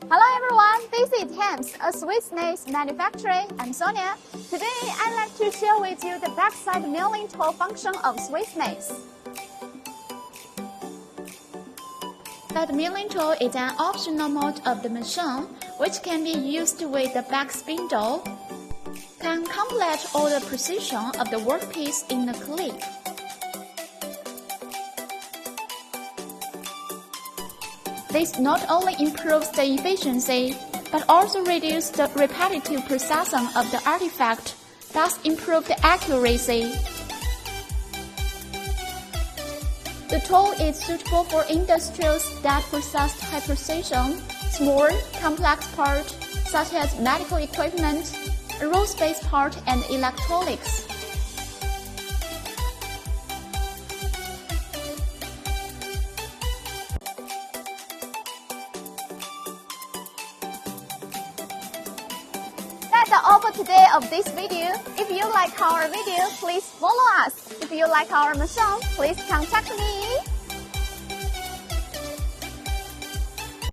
Hello everyone, this is Thames, a Swiss lathe manufacturer. I'm Sonia. Today I'd like to share with you the backside milling tool function of Swiss lathe. The milling tool is an optional mode of the machine, which can be used with the back spindle, can complete all the precision of the workpiece in a click. This not only improves the efficiency, but also reduces the repetitive processing of the artifact, thus improve the accuracy. The tool is suitable for industries that process high precision, small, complex parts such as medical equipment, aerospace parts, and electronics. That's all for today of this video. If you like our video, please follow us. If you like our machine, please contact me.